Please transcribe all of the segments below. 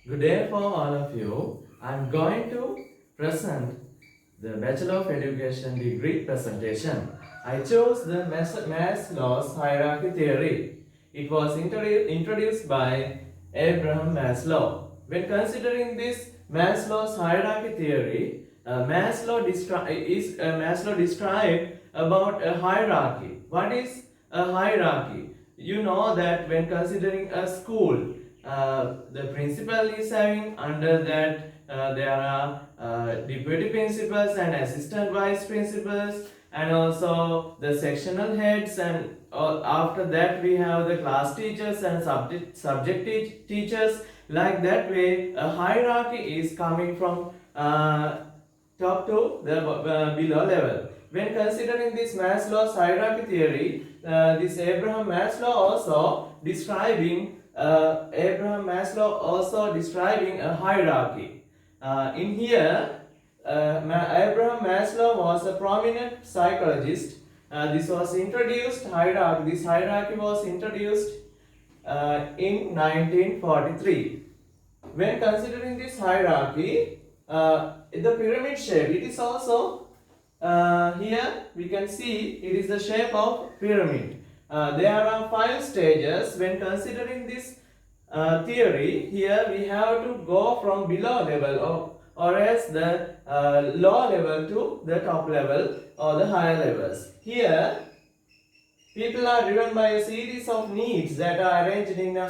Good day for all of you. I'm going to present the Bachelor of Education degree presentation. I chose the Maslow's hierarchy theory. It was introduced by Abraham Maslow. When considering this Maslow's hierarchy theory, Maslow described about a hierarchy. What is a hierarchy? You know that when considering a school, the principal is having under that there are deputy principals and assistant vice principals, and also the sectional heads, and after that we have the class teachers and subject teachers. Like that way, a hierarchy is coming from top to the below level. When considering this Maslow's hierarchy theory, this Abraham Maslow also describing a hierarchy. In here, Abraham Maslow was a prominent psychologist. This hierarchy was introduced in 1943. When considering this hierarchy, the pyramid shape, it is also here we can see it is the shape of pyramid. There are 5 stages. When considering this theory, here we have to go from below level or as the low level to the top level or the higher levels. Here people are driven by a series of needs that are arranged in a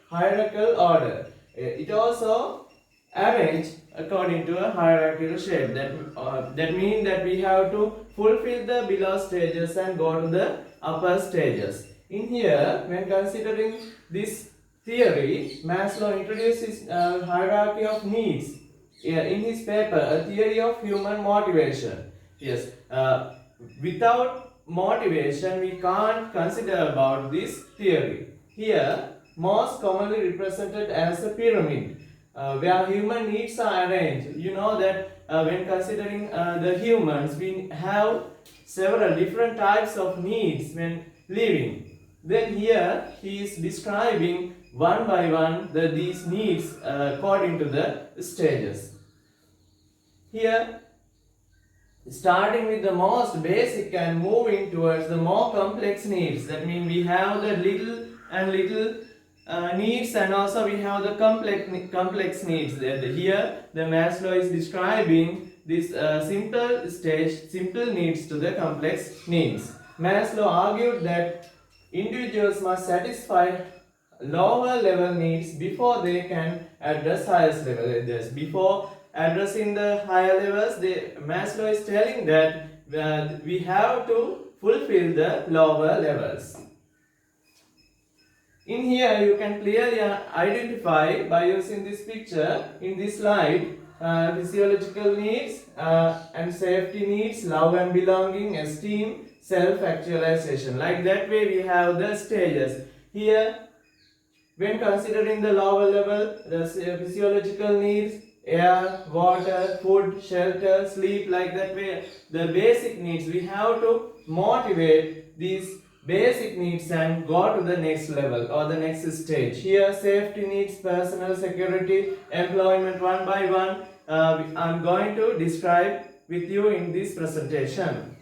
hierarchical order. It also arranged according to a hierarchical shape. That means that we have to fulfill the below stages and go to the upper stages. In here, when considering this theory, Maslow introduces a hierarchy of needs in his paper, A Theory of Human Motivation. Yes, without motivation, we can't consider about this theory. Here, most commonly represented as a pyramid, where human needs are arranged. You know that when considering the humans, we have several different types of needs when living. Then here he is describing one by one these needs according to the stages. Here, starting with the most basic and moving towards the more complex needs. That means we have the little needs, and also we have the complex needs. Here the Maslow is describing this simple needs to the complex needs. Maslow argued that individuals must satisfy lower level needs before they can address highest level needs. Before addressing the higher levels, Maslow is telling that we have to fulfill the lower levels. In here, you can clearly identify by using this picture in this slide physiological needs and safety needs, love and belonging, esteem, self-actualization. Like that way, we have the stages. Here, when considering the lower level, the physiological needs, air, water, food, shelter, sleep, like that way, the basic needs, we have to motivate these basic needs and go to the next level or the next stage. Here, safety needs, personal security, employment, one by one, I'm going to describe with you in this presentation.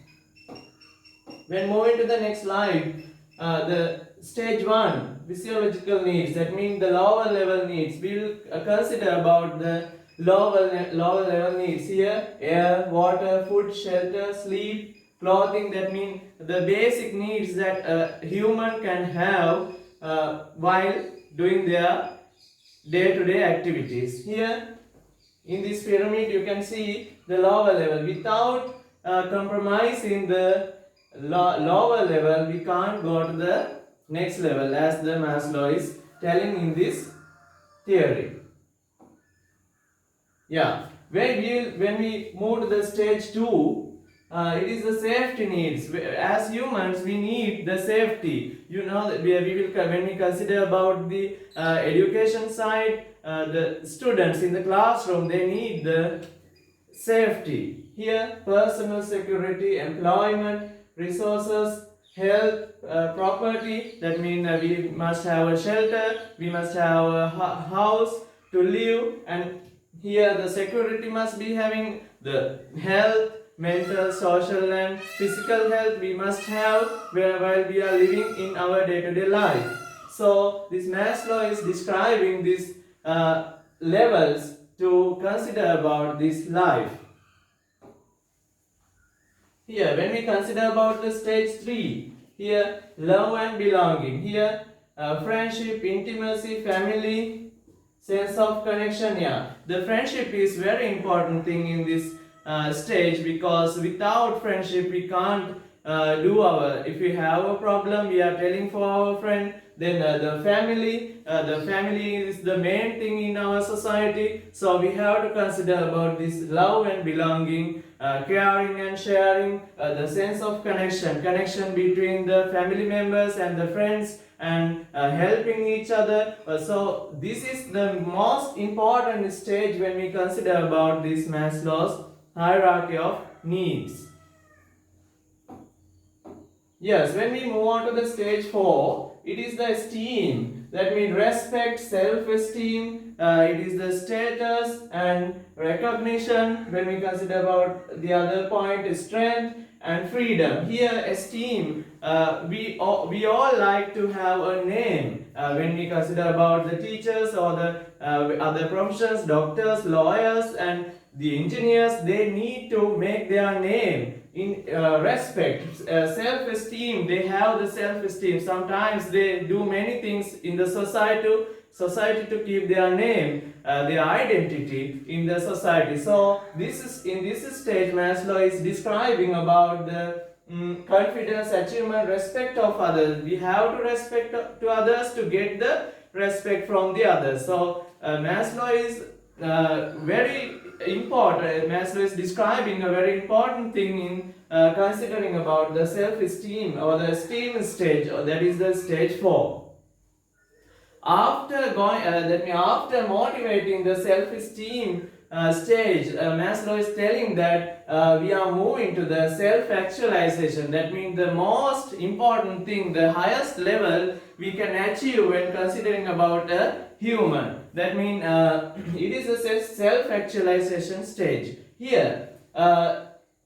When moving to the next slide, the stage 1, physiological needs, that means the lower level needs. We will consider about the lower level needs. Here, air, water, food, shelter, sleep, clothing, that means the basic needs that a human can have while doing their day-to-day activities. Here, in this pyramid, you can see the lower level. Without compromising the lower level, we can't go to the next level, as the Maslow is telling in this theory. Yeah, when we move to the stage 2, it is the safety needs. As humans, we need the safety. You know that when we consider about the education side, the students in the classroom, they need the safety. Here, personal security, employment, resources, health, property. That means we must have a shelter, we must have a house, to live, and here the security must be having the health, mental, social and physical health we must have while we are living in our day-to-day life. So this Maslow is describing these levels to consider about this life. Here, when we consider about the stage 3, here love and belonging, here friendship, intimacy, family, sense of connection. Yeah, the friendship is very important thing in this stage, because without friendship we can't do our, if we have a problem we are telling for our friend. Then the family is the main thing in our society, so we have to consider about this love and belonging, caring and sharing, the sense of connection between the family members and the friends, and helping each other. So this is the most important stage when we consider about this Maslow's hierarchy of needs. Yes, when we move on to the stage 4, it is the esteem. That means respect, self-esteem. It is the status and recognition. When we consider about the other point, strength and freedom. Here, esteem. We all like to have a name. When we consider about the teachers or the other professions, doctors, lawyers, and the engineers, they need to make their name in respect, self-esteem. They have the self-esteem. Sometimes they do many things in the society to keep their name, their identity in the society. So this is, in this stage Maslow is describing about the confidence, achievement, respect of others. We have to respect to others to get the respect from the others. So Maslow is very important. Maslow is describing a very important thing in considering about the self-esteem or the esteem stage, or that is the stage 4. After going, after motivating the self-esteem stage, Maslow is telling that we are moving to the self-actualization. That means the most important thing, the highest level we can achieve when considering about a human. That means it is a self-actualization stage. Here,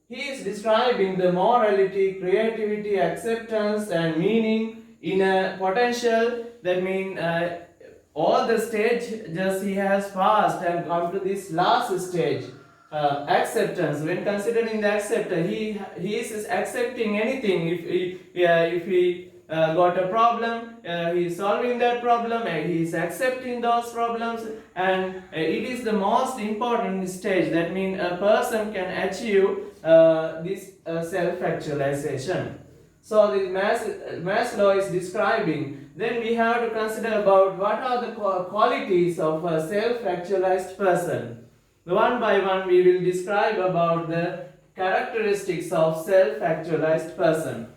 he is describing the morality, creativity, acceptance, and meaning in a potential. That means all the stages he has passed and come to this last stage, acceptance. When considering the acceptor, he is accepting anything. If he got a problem, he is solving that problem, he is accepting those problems, and it is the most important stage. That means a person can achieve this self-actualization. So this Maslow is describing. Then we have to consider about what are the qualities of a self-actualized person. One by one we will describe about the characteristics of self-actualized person.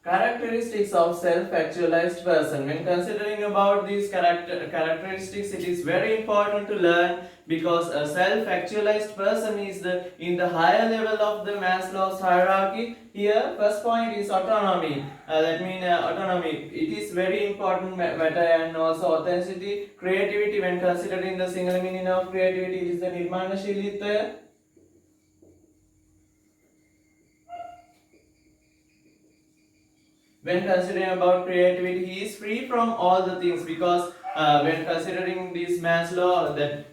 Characteristics of self-actualized person. When considering about these characteristics, it is very important to learn, because a self-actualized person is in the higher level of the Maslow's hierarchy. Here, first point is autonomy. That means autonomy. It is very important matter, and also authenticity, creativity. When considering the single meaning of creativity, it is the nirmanashilita. When considering about creativity, he is free from all the things, because when considering this Maslow, that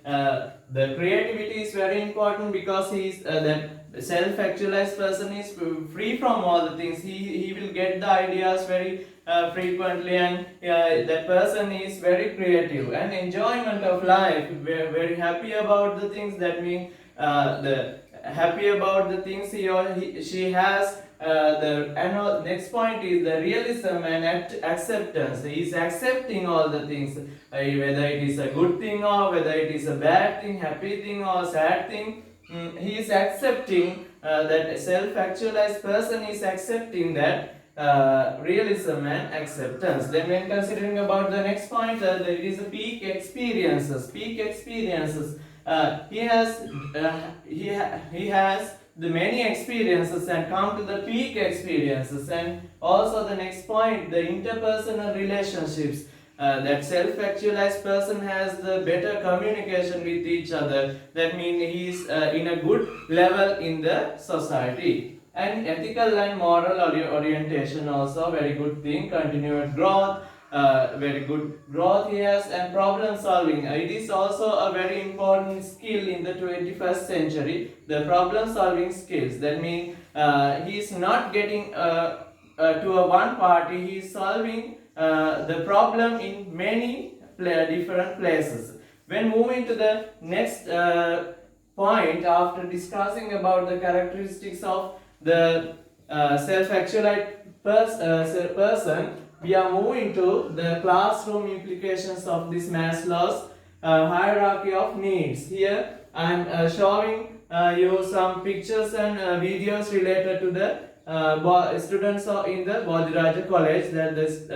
the creativity is very important, because he is that self-actualized person is free from all the things. He will get the ideas very frequently, and that person is very creative, and enjoyment of life, very happy about the things. That means the happy about the things she has. The next point is the realism and acceptance. He is accepting all the things, whether it is a good thing or whether it is a bad thing, happy thing or sad thing. He is accepting, that self-actualized person is accepting that realism and acceptance. Then when considering about the next point, there is a peak experiences. He has the many experiences and come to the peak experiences. And also the next point, the interpersonal relationships. that self-actualized person has the better communication with each other. That means he is in a good level in the society. And ethical and moral orientation also very good thing. Continued growth, very good growth he has, and problem solving. It is also a very important skill in the 21st century. The problem solving skills. That means he is not getting to a one party. He is solving the problem in many different places. When moving to the next point, after discussing about the characteristics of the self-actualized person, we are moving to the classroom implications of this Maslow's hierarchy of needs. Here I am showing you some pictures and videos related to the students in the Bodhiraja College, that is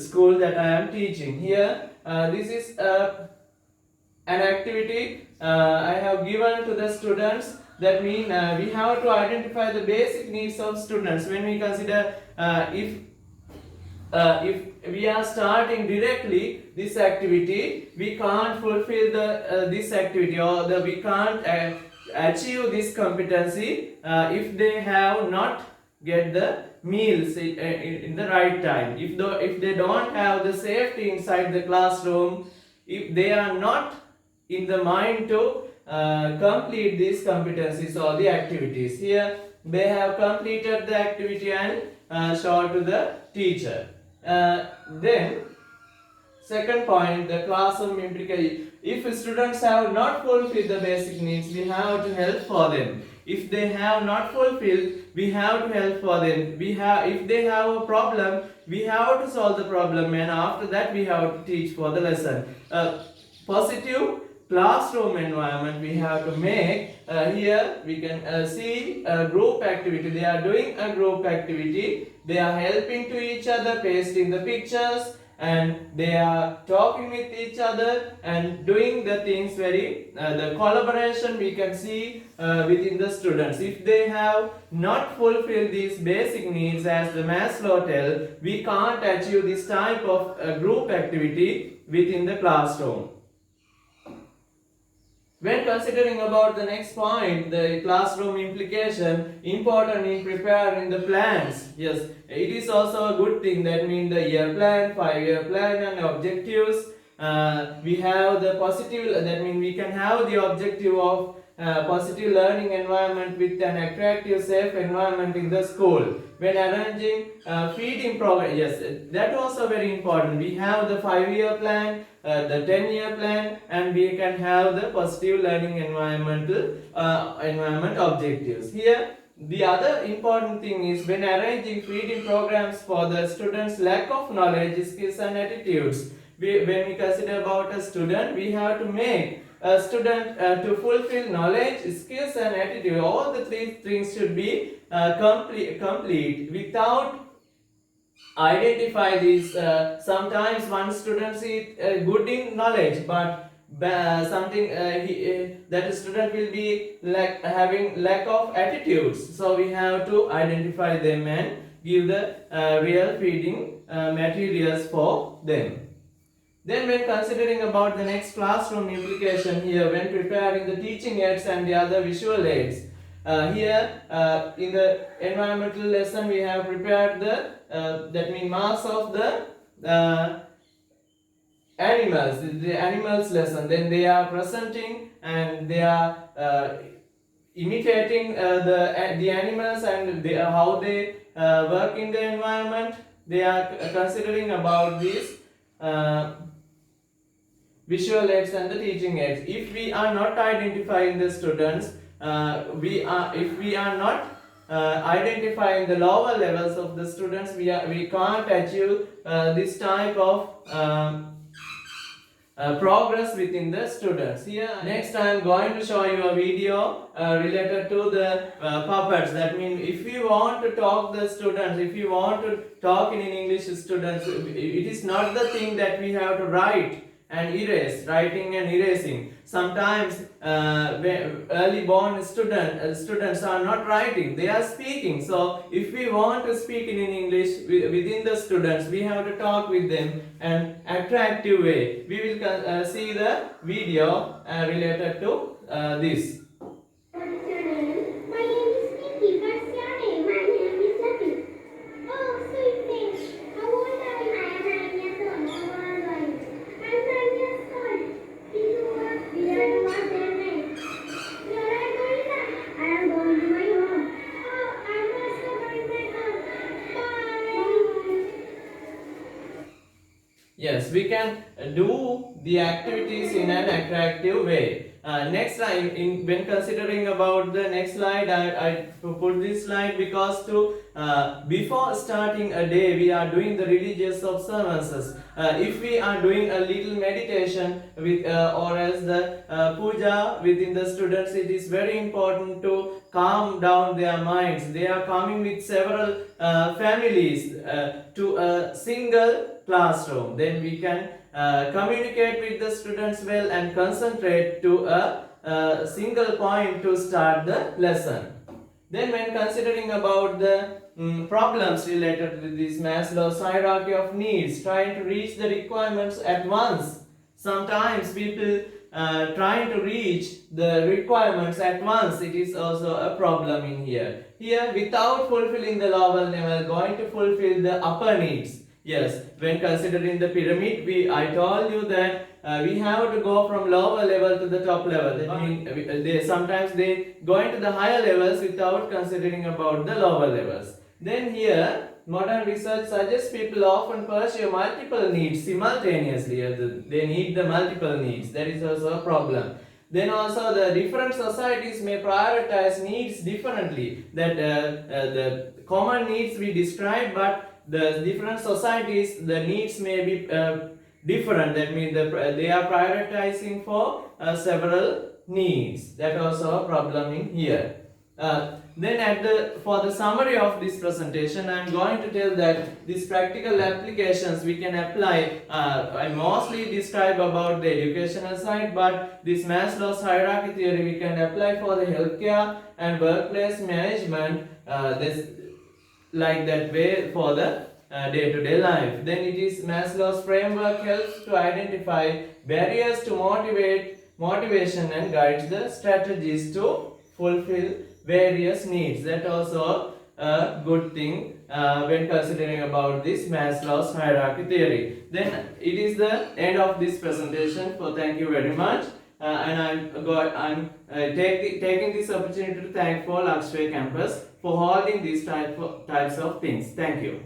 school that I am teaching. Here this is an activity I have given to the students. That means we have to identify the basic needs of students. When we consider if we are starting directly this activity, we can't fulfill this activity, or we can't achieve this competency if they have not get the meals in the right time. If they don't have the safety inside the classroom, if they are not in the mind to complete these competencies or the activities. Here they have completed the activity and shown to the teacher. Then second point, the classroom implication. If students have not fulfilled the basic needs, we have to help for them. If they have not fulfilled, we have to help for them. If they have a problem, we have to solve the problem, and after that we have to teach for the lesson. Positive classroom environment we have to make. Here we can see a group activity. They are doing a group activity. They are helping to each other, pasting the pictures, and they are talking with each other and doing the things very the collaboration we can see within the students. If they have not fulfilled these basic needs, as the Maslow tell, we can't achieve this type of group activity within the classroom. When considering about the next point, the classroom implication, important in preparing the plans. Yes, it is also a good thing. That means the year plan, 5-year plan, and objectives. We have the positive, that means we can have the objective of positive learning environment with an attractive, safe environment in the school. When arranging feeding program, yes, that also very important. We have the 5-year plan, the 10-year plan, and we can have the positive learning environment objectives. Here the other important thing is, when arranging feeding programs for the students' lack of knowledge, skills and attitudes. When we consider about a student, we have to make a student to fulfill knowledge, skills and attitude. All the three things should be complete. Without identify these, sometimes one student is good in knowledge, but something that student will be having lack of attitudes. So we have to identify them and give the real feeding materials for them. Then when considering about the next classroom implication, here when preparing the teaching aids and the other visual aids, here in the environmental lesson we have prepared the that means mass of the animals, the animals lesson. Then they are presenting and they are imitating the animals and how they work in the environment. They are considering about these visual aids and the teaching aids. If we are not identifying the students, if we are not identifying the lower levels of the students, we can't achieve this type of progress within the students. Here next I am going to show you a video related to the puppets. That means if you want to talk the students, if you want to talk in English students, it is not the thing that we have to write and erase, writing and erasing. Sometimes early born students are not writing, they are speaking. So if we want to speak in English within the students, we have to talk with them an attractive way. We will see the video related to this. What is your name? My name is Nikki. What's your name? My name is Latif. Oh, sweet thing. How old are you? I am 9 years old. How old are you? I'm 9 years old. Where you are their name? Where are you going now? I am going to my home. Oh, I'm also going to my home. Bye. Yes, we can do the activities in an attractive way. Next slide, when considering about the next slide, I put this slide because before starting a day, we are doing the religious observances. If we are doing a little meditation with or as the puja within the students, it is very important to calm down their minds. They are coming with several families to a single classroom. Then we can communicate with the students well and concentrate to a single point to start the lesson. Then when considering about the problems related to this Maslow's hierarchy of needs, trying to reach the requirements at once. Sometimes people trying to reach the requirements at once, it is also a problem in here. Here, without fulfilling the lower level, going to fulfill the upper needs. Yes, when considering the pyramid, I told you that we have to go from lower level to the top level. That means sometimes they go into the higher levels without considering about the lower levels. Then here, modern research suggests people often pursue multiple needs simultaneously. They need the multiple needs. That is also a problem. Then also the different societies may prioritize needs differently. That the common needs we describe, but the different societies, the needs may be different. That means they are prioritizing for several needs. That also a problem in here. Then for the summary of this presentation, I am going to tell that these practical applications we can apply. I mostly describe about the educational side, but this Maslow's hierarchy theory we can apply for the healthcare and workplace management. This like that way for the day-to-day life. Then it is Maslow's framework helps to identify barriers to motivation and guides the strategies to fulfill various needs. That also a good thing when considering about this Maslow's hierarchy theory. Then it is the end of this presentation. So thank you very much. And I'm taking this opportunity to thank for Lakshmi campus for holding these types of things. Thank you.